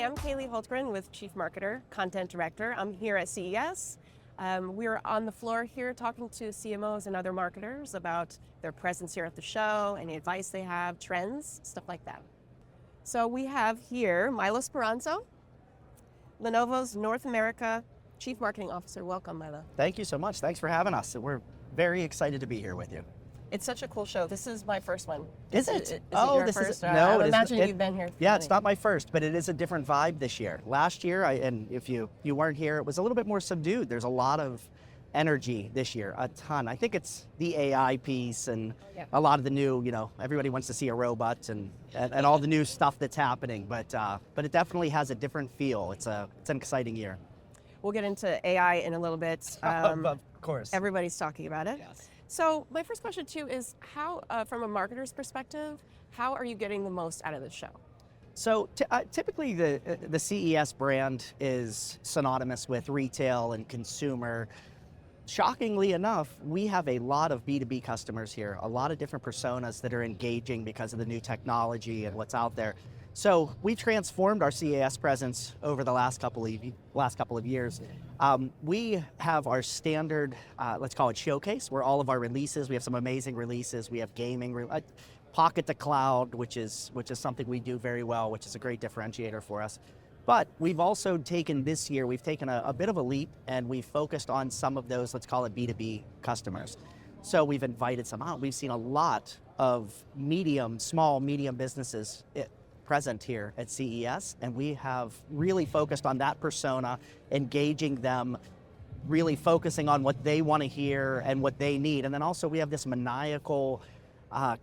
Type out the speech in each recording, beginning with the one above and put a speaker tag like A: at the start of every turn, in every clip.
A: I'm Kaylee Holtgren with Chief Marketer, Content Director. I'm here at CES. We're on the floor here talking to CMOs and other marketers about their presence here at the show, any advice they have, trends, stuff like that. So we have here Milo Speranzo, Lenovo's North America Chief Marketing Officer. Welcome, Milo.
B: Thank you so much. Thanks for having us. We're very excited to be here with you.
A: It's such a cool show. This is my first one.
B: Is it?
A: Is it your
B: this
A: first?
B: is no.
A: I imagine you've been here.
B: Yeah, it's not my first, but it is a different vibe this year. Last year, and if you weren't here, it was a little bit more subdued. There's a lot of energy this year, a ton. I think it's the AI piece and a lot of the new, everybody wants to see a robot and all the new stuff that's happening. But it definitely has a different feel. It's an exciting year.
A: We'll get into AI in a little bit.
B: Of course.
A: Everybody's talking about it.
B: Yes.
A: So my first question too is how, from a marketer's perspective, how are you getting the most out of the show?
B: So typically the CES brand is synonymous with retail and consumer. Shockingly enough, we have a lot of B2B customers here, a lot of different personas that are engaging because of the new technology and what's out there. So we transformed our CES presence over the last couple of years. We have our standard, let's call it showcase, where all of our releases, we have some amazing releases. We have gaming, pocket to cloud, which is something we do very well, which is a great differentiator for us. But we've also taken this year, we've taken a bit of a leap and we've focused on some of those, let's call it B2B customers. So we've invited some out. We've seen a lot of small, medium businesses present here at CES, and we have really focused on that persona, engaging them, really focusing on what they want to hear and what they need. And then also we have this maniacal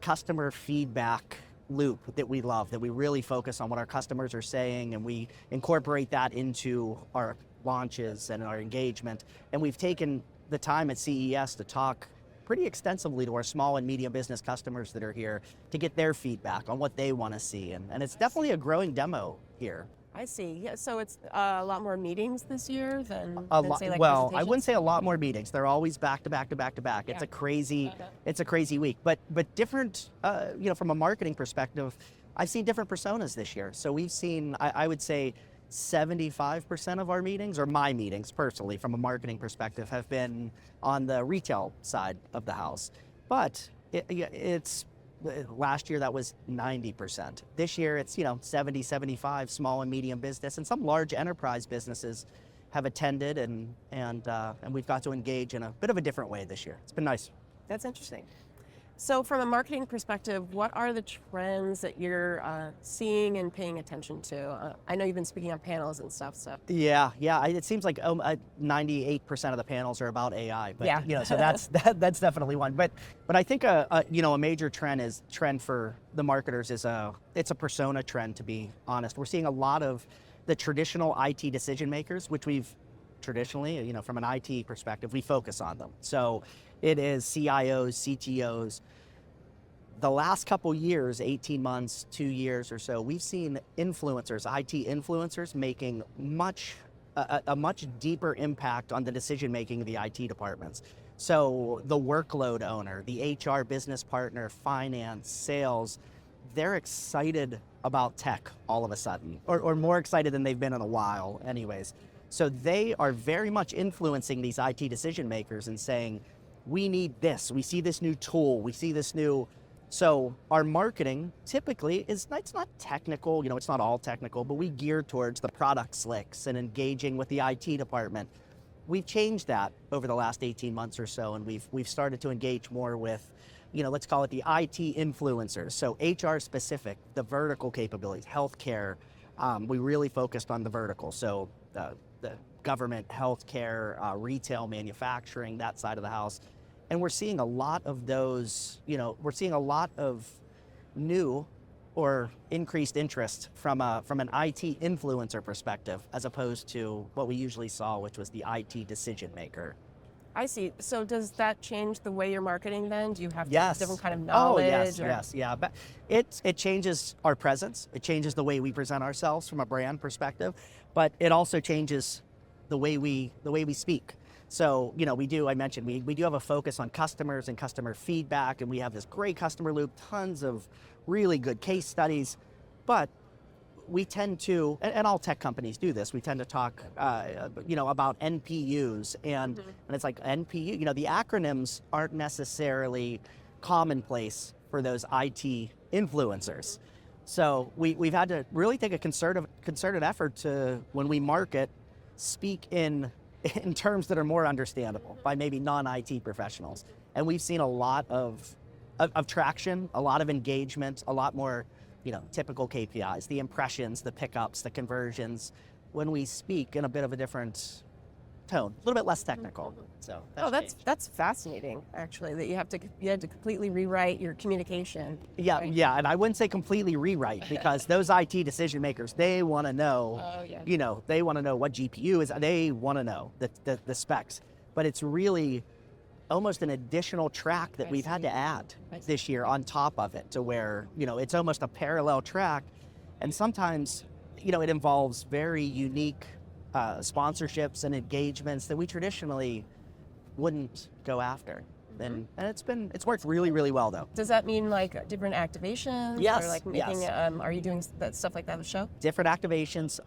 B: customer feedback loop that we love, that we really focus on what our customers are saying, and we incorporate that into our launches and our engagement. And we've taken the time at CES to talk pretty extensively to our small and medium business customers that are here to get their feedback on what they want to see. And it's definitely a growing demo here.
A: I see. Yeah, so it's a lot more meetings this year than say like
B: well, I wouldn't say a lot more meetings. They're always back to back to back to back. Yeah. It's a crazy week. But different, from a marketing perspective, I've seen different personas this year. So we've seen, I would say, 75% of our meetings, or my meetings personally, from a marketing perspective, have been on the retail side of the house. But it's last year that was 90%. This year it's 70, 75 small and medium business, and some large enterprise businesses have attended, and we've got to engage in a bit of a different way this year. It's been nice.
A: That's interesting. So from a marketing perspective, what are the trends that you're seeing and paying attention to? I know you've been speaking on panels and stuff, so.
B: Yeah. It seems like 98% of the panels are about AI, but so that's definitely one. But I think a major trend for the marketers is it's a persona trend, to be honest. We're seeing a lot of the traditional IT decision makers, which we've traditionally, from an IT perspective, we focus on them. So it is CIOs, CTOs. The last couple years, 18 months, 2 years or so, we've seen influencers, IT influencers, making a much deeper impact on the decision making of the IT departments. So the workload owner, the HR business partner, finance, sales, they're excited about tech all of a sudden, or more excited than they've been in a while anyways. So they are very much influencing these IT decision makers and saying, we need this, we see this new tool, we see this new. So our marketing typically it's not technical, it's not all technical, but we gear towards the product slicks and engaging with the IT department. We've changed that over the last 18 months or so, and we've started to engage more with, let's call it the IT influencers. So HR specific, the vertical capabilities, healthcare, we really focused on the vertical. So the government, healthcare, retail, manufacturing, that side of the house. And we're seeing a lot of those, we're seeing a lot of new or increased interest from an IT influencer perspective, as opposed to what we usually saw, which was the IT decision maker.
A: I see. So does that change the way you're marketing then? Do you have different kind of
B: knowledge?
A: Oh,
B: yes. But it changes our presence. It changes the way we present ourselves from a brand perspective, but it also changes the way we speak. So, I mentioned, we do have a focus on customers and customer feedback, and we have this great customer loop, tons of really good case studies, but we tend to, and all tech companies do this, we tend to talk, about NPUs, and it's like NPU, the acronyms aren't necessarily commonplace for those IT influencers. So we've had to really take a concerted effort to, when we market, speak in terms that are more understandable by maybe non-IT professionals. And we've seen a lot of traction, a lot of engagement, a lot more, typical KPIs, the impressions, the pickups, the conversions, when we speak in a bit of a different tone, a little bit less technical. So
A: that's fascinating, actually, that you had to completely rewrite your communication.
B: Yeah,
A: right?
B: yeah, and I wouldn't say completely rewrite, because those IT decision makers, they want to know, they want to know what GPU is, they want to know the specs, but it's really almost an additional track that we've had to add this year on top of it, to where, it's almost a parallel track, and sometimes, it involves very unique sponsorships and engagements that we traditionally wouldn't go after. And it's worked really, really well, though.
A: Does that mean like different activations?
B: Yes.
A: Or like making,
B: yes.
A: Are you doing that stuff like that at the show?
B: Different activations,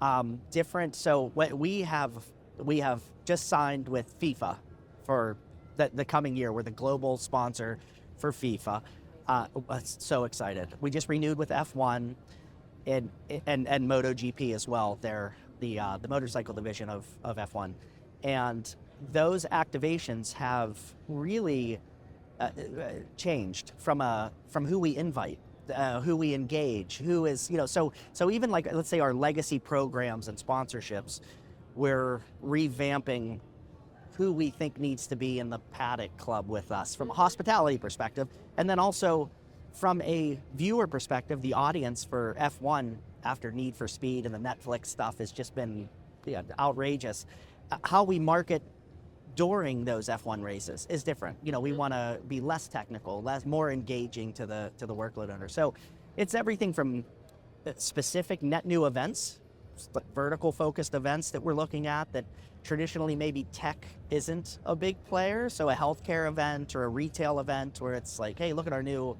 B: so what we have just signed with FIFA for the coming year. We're the global sponsor for FIFA. So excited. We just renewed with F1 and MotoGP as well. They're the motorcycle division of F1. And those activations have really changed from who we invite, who we engage, who is, so even like, let's say our legacy programs and sponsorships, we're revamping who we think needs to be in the paddock club with us from a hospitality perspective. And then also from a viewer perspective, the audience for F1 after Need for Speed and the Netflix stuff has just been outrageous. How we market during those F1 races is different. We want to be less technical, more engaging to the workload owner. So it's everything from specific net new events, vertical focused events that we're looking at that traditionally maybe tech isn't a big player. So a healthcare event or a retail event where it's like, hey, look at our new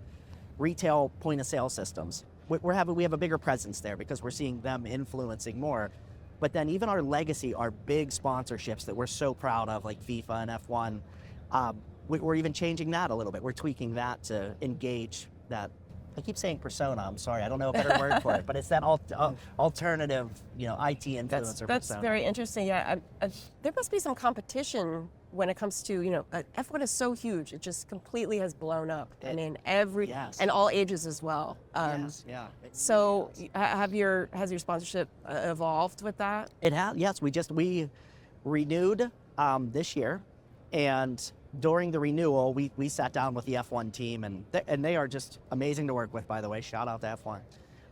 B: retail point of sale systems. We have a bigger presence there because we're seeing them influencing more. But then even our legacy, our big sponsorships that we're so proud of, like FIFA and F1, we're even changing that a little bit. We're tweaking that to engage that. I keep saying persona, I'm sorry, I don't know a better word for it, but it's that alternative, IT influencer
A: That's
B: persona.
A: very interesting. Yeah, there must be some competition when it comes to, F1 is so huge, it just completely has blown up. I mean,
B: Yes.
A: and all ages as well.
B: Yes, yeah.
A: So has your sponsorship evolved with that?
B: It has, yes. We renewed this year, and during the renewal, we sat down with the F1 team, and they are just amazing to work with, by the way. Shout out to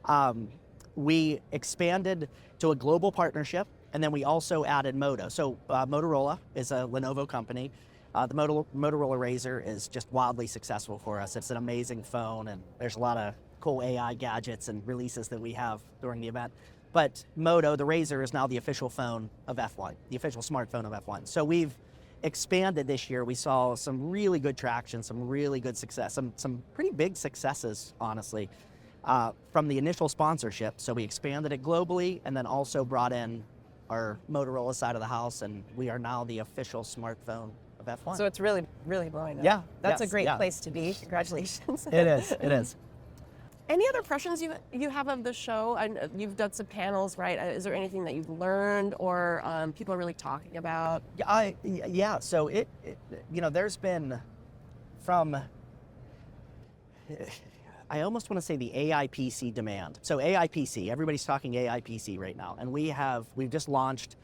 B: F1. We expanded to a global partnership, and then we also added Moto. So Motorola is a Lenovo company. The Motorola Razr is just wildly successful for us. It's an amazing phone, and there's a lot of cool AI gadgets and releases that we have during the event. But Moto, the Razr, is now the official phone of F1, the official smartphone of F1. So we've expanded this year. We saw some really good traction, some really good success, some pretty big successes, honestly, from the initial sponsorship. So we expanded it globally and then also brought in our Motorola side of the house, and we are now the official smartphone of F1.
A: So it's really, really blowing up.
B: Yeah.
A: That's
B: yes,
A: a great
B: yeah.
A: place to be. Congratulations.
B: It is.
A: Any other impressions you have of the show? You've done some panels, right? Is there anything that you've learned or people are really talking about?
B: Yeah. So it there's been from, I almost want to say the AI PC demand. So AI PC, everybody's talking AI PC right now, and we've just launched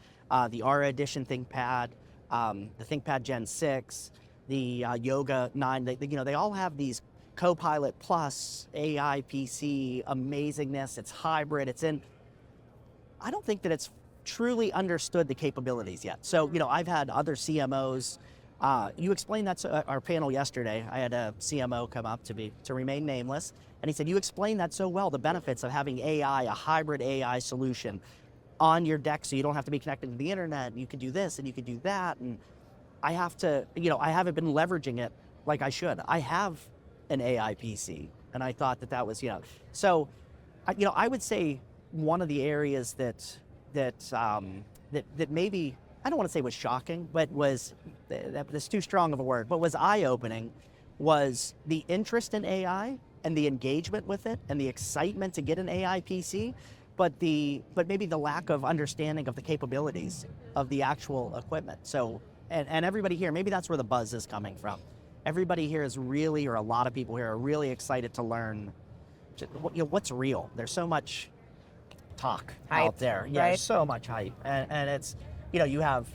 B: the Aura Edition ThinkPad, the ThinkPad Gen 6, the Yoga 9. They all have these Copilot Plus, AI PC amazingness. It's hybrid. I don't think that it's truly understood the capabilities yet. So, I've had other CMOs. You explained that to our panel yesterday. I had a CMO come up to remain nameless, and he said, you explained that so well, the benefits of having AI, a hybrid AI solution on your deck so you don't have to be connected to the internet, and you can do this and you can do that. And I haven't been leveraging it like I should. I have an AI PC, and I thought that was, so, I would say one of the areas that maybe, I don't want to say was shocking, but that's too strong of a word, but was eye-opening, was the interest in AI and the engagement with it and the excitement to get an AI PC, but maybe the lack of understanding of the capabilities of the actual equipment. So, and everybody here, maybe that's where the buzz is coming from. Everybody here is really, or a lot of people here are really excited to learn what's real. There's so much talk out there. Yeah,
A: right?
B: so much hype. And it's, you have,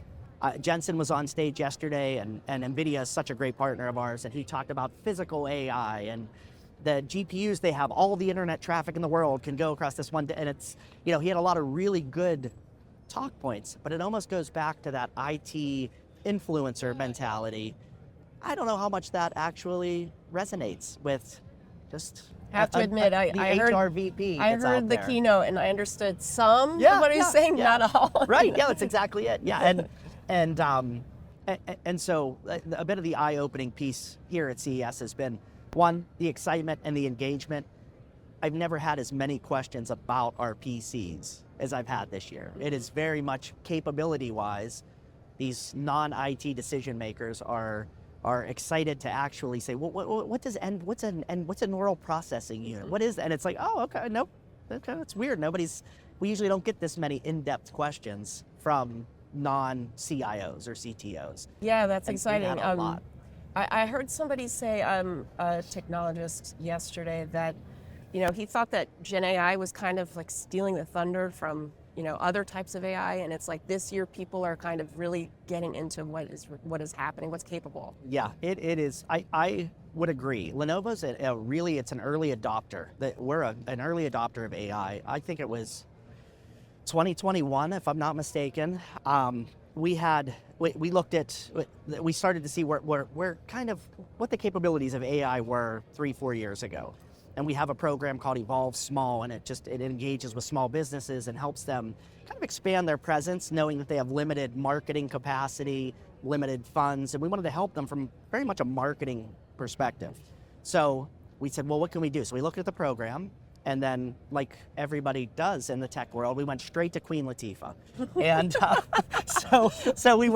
B: Jensen was on stage yesterday, and NVIDIA is such a great partner of ours, and he talked about physical AI and the GPUs they have, all the internet traffic in the world can go across this one, and it's, he had a lot of really good talk points, but it almost goes back to that IT influencer mentality. I don't know how much that actually resonates with just
A: Have to admit, I heard
B: HR VP.
A: I heard the keynote and I understood some of what he's saying, not all.
B: Right. Yeah, that's exactly it. Yeah, and so a bit of the eye-opening piece here at CES has been, one, the excitement and the engagement. I've never had as many questions about our PCs as I've had this year. It is very much capability-wise. These non-IT decision makers are excited to actually say, well, what's a neural processing unit? What is that? And it's like, oh, okay, nope, okay, that's weird. We usually don't get this many in-depth questions from non-CIOs or CTOs.
A: Yeah, that's exciting.
B: A lot.
A: I heard somebody say, a technologist yesterday, that, he thought that Gen AI was kind of like stealing the thunder from, other types of AI, and it's like this year people are kind of really getting into what is happening, what's capable.
B: Yeah, it is. I would agree. Lenovo's it's an early adopter. We're an early adopter of AI. I think it was 2021, if I'm not mistaken. We started to see where kind of what the capabilities of AI were 3-4 years ago. And we have a program called Evolve Small, and it engages with small businesses and helps them kind of expand their presence, knowing that they have limited marketing capacity, limited funds, and we wanted to help them from very much a marketing perspective. So we said, well, what can we do? So we looked at the program, and then, like everybody does in the tech world, we went straight to Queen Latifah. And so we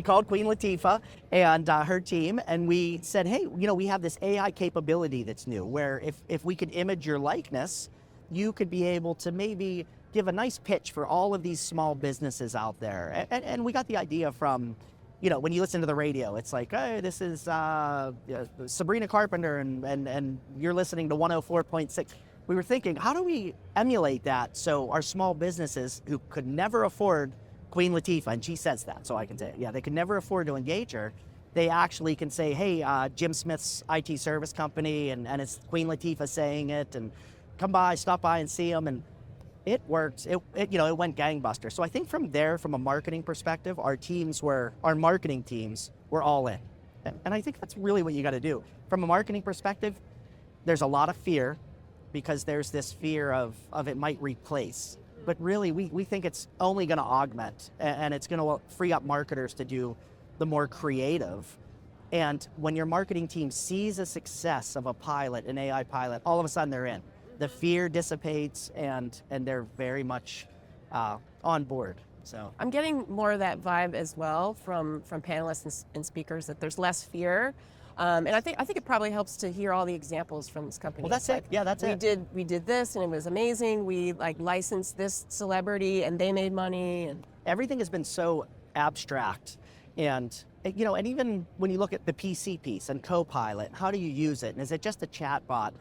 B: called Queen Latifah and her team, and we said, hey, we have this AI capability that's new, where if we could image your likeness, you could be able to maybe give a nice pitch for all of these small businesses out there. And we got the idea from, when you listen to the radio, it's like, hey, this is Sabrina Carpenter, and you're listening to 104.6. We were thinking, how do we emulate that so our small businesses who could never afford Queen Latifah, and she says that, so I can say it, yeah, they could never afford to engage her, they actually can say, hey, Jim Smith's IT service company, and it's Queen Latifah saying it, and come by, stop by and see them, and it worked. It went gangbusters. So I think from there, from a marketing perspective, our marketing teams were all in. And I think that's really what you got to do. From a marketing perspective, there's a lot of fear, because there's this fear of it might replace. But really, we think it's only going to augment, and it's going to free up marketers to do the more creative. And when your marketing team sees a success of a pilot, an AI pilot, all of a sudden they're in. The fear dissipates, and they're very much on board. So
A: I'm getting more of that vibe as well from panelists and speakers, that there's less fear. And I think it probably helps to hear all the examples from this company.
B: Well, that's it. Yeah, that's it.
A: We did this, and it was amazing. We licensed this celebrity, and they made money. And
B: everything has been so abstract, and and even when you look at the PC piece and Copilot, how do you use it? And is it just a chat bot,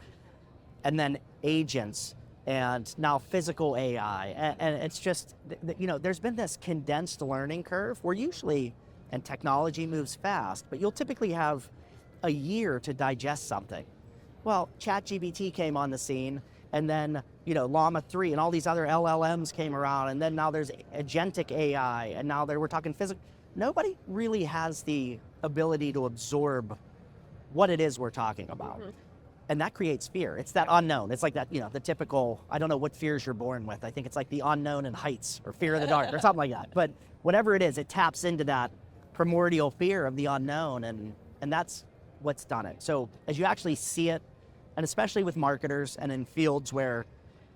B: and then agents, and now physical AI? And it's just, there's been this condensed learning curve where usually, and technology moves fast, but you'll typically have a year to digest something. Well, ChatGPT came on the scene, and then, Llama 3 and all these other LLMs came around, and then now there's agentic AI, and now we're talking physical. Nobody really has the ability to absorb what it is we're talking about. Mm-hmm. And that creates fear. It's that unknown. It's like that, the typical, I don't know what fears you're born with. I think it's like the unknown and heights, or fear of the dark, or something like that. But whatever it is, it taps into that primordial fear of the unknown, and that's what's done it. So as you actually see it, and especially with marketers and in fields where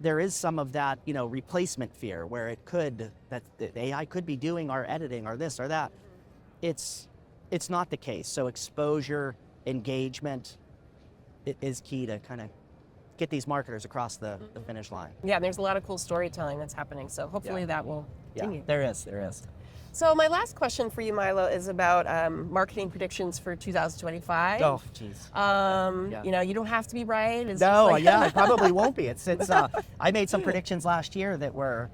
B: there is some of that, replacement fear where that the AI could be doing our editing or this or that. It's not the case. So exposure, engagement is key to kind of get these marketers across the finish line.
A: Yeah, there's a lot of cool storytelling that's happening. So hopefully that will continue.
B: Yeah, there is.
A: So my last question for you, Milo, is about marketing predictions for 2025.
B: Oh, jeez.
A: You don't have to be right. It's
B: No,
A: just like
B: it probably won't be. It's. I made some predictions last year that were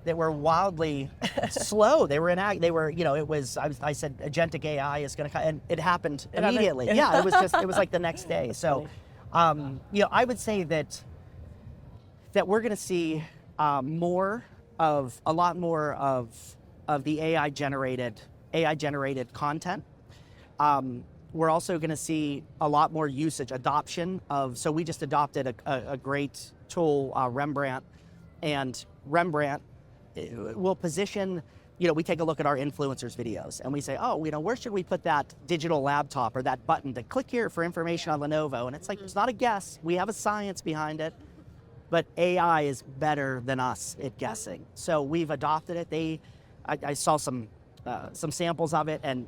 B: wildly slow. They were it was. I said agentic AI is going to, and it happened immediately. Yeah, it was like the next day. So, I would say that we're going to see a lot more of the AI generated content. We're also going to see a lot more usage, adoption of. So we just adopted a great tool, Rembrandt, and Rembrandt will position. We take a look at our influencers videos and we say, where should we put that digital laptop or that button to click here for information on Lenovo? And it's like, it's not a guess. We have a science behind it, but AI is better than us at guessing. So we've adopted it. I saw some samples of it, and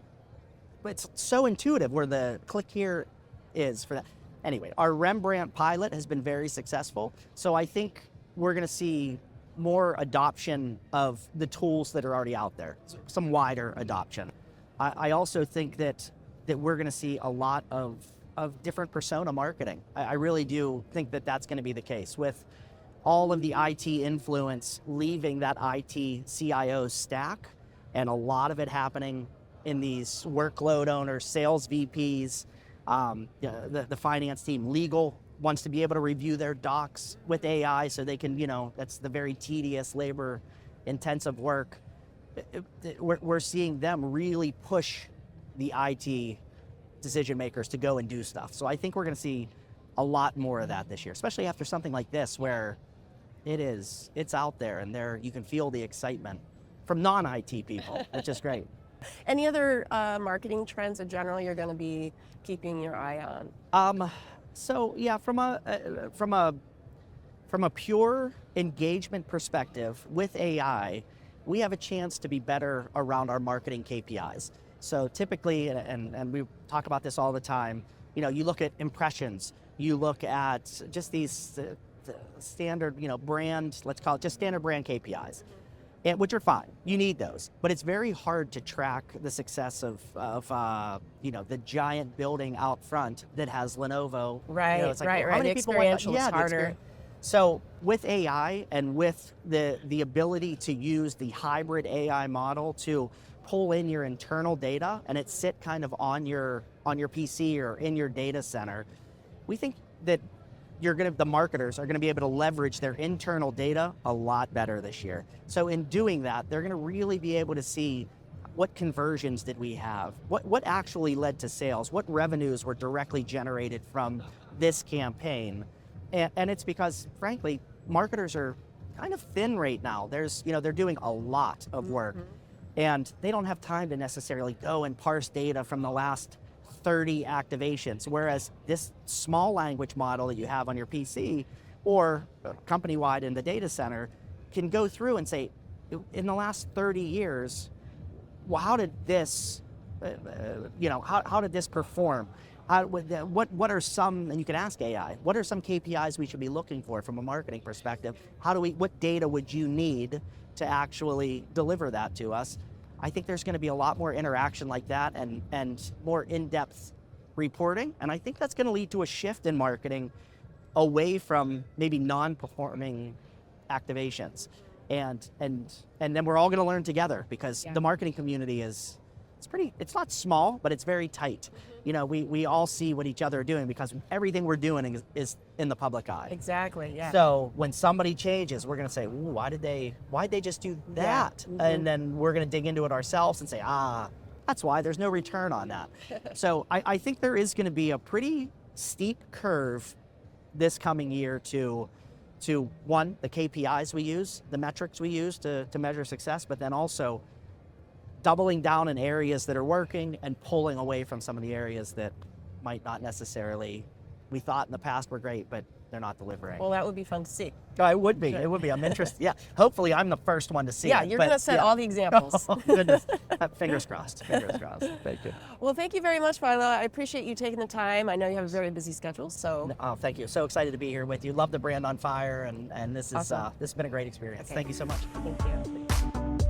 B: it's so intuitive where the click here is for that. Anyway, our Rembrandt pilot has been very successful. So I think we're going to see more adoption of the tools that are already out there, some wider adoption. I also think that we're going to see a lot of different persona marketing. I really do think that that's going to be the case with all of the IT influence leaving that IT CIO stack, and a lot of it happening in these workload owners, sales VPs, the finance team. Legal wants to be able to review their docs with AI so they can, that's the very tedious, labor-intensive work. We're seeing them really push the IT decision makers to go and do stuff. So I think we're going to see a lot more of that this year, especially after something like this where it's out there and you can feel the excitement from non-IT people, which is great.
A: Any other marketing trends in general you're going to be keeping your eye on?
B: So yeah, from a pure engagement perspective with AI, we have a chance to be better around our marketing KPIs. So typically, and we talk about this all the time, you look at impressions, you look at just these standard, brand, let's call it just standard brand KPIs, which are fine. You need those, but it's very hard to track the success of the giant building out front that has Lenovo.
A: Right,
B: it's like,
A: right.
B: How many
A: the
B: people
A: experiential is harder.
B: So with AI and with the ability to use the hybrid AI model to pull in your internal data and it sit kind of on your PC or in your data center, we think that the marketers are going to be able to leverage their internal data a lot better this year. So in doing that, they're going to really be able to see what conversions did we have, what actually led to sales, what revenues were directly generated from this campaign. And it's because, frankly, marketers are kind of thin right now. They're doing a lot of work, and they don't have time to necessarily go and parse data from the last 30 activations, whereas this small language model that you have on your PC or company-wide in the data center can go through and say, in the last 30 years, well, how did this, how did this perform? What are some, and you can ask AI, what are some KPIs we should be looking for from a marketing perspective? What data would you need to actually deliver that to us? I think there's going to be a lot more interaction like that and more in-depth reporting. And I think that's going to lead to a shift in marketing away from maybe non-performing activations. And then we're all going to learn together because the marketing community it's not small, but it's very tight. We all see what each other are doing because everything we're doing is in the public eye.
A: Exactly, yeah.
B: So when somebody changes, we're going to say, ooh, why'd they just do that? Yeah. And then we're going to dig into it ourselves and say, that's why there's no return on that. So I think there is going to be a pretty steep curve this coming year to one, the KPIs we use, the metrics we use to measure success, but then also doubling down in areas that are working and pulling away from some of the areas that might not necessarily, we thought in the past were great, but delivering.
A: Well, that would be fun to see.
B: Oh, it would be. It would be. I'm interested. Yeah. Hopefully, I'm the first one to see
A: Yeah,
B: it.
A: you're going to set all the examples.
B: Oh, goodness. Fingers crossed. Fingers crossed. Thank you.
A: Well, thank you very much, Philo. I appreciate you taking the time. I know you have a very busy schedule, so.
B: Oh, thank you. So excited to be here with you. Love the brand on fire, and this is
A: Awesome.
B: This has been a great experience.
A: Okay.
B: Thank you so much.
A: Thank you.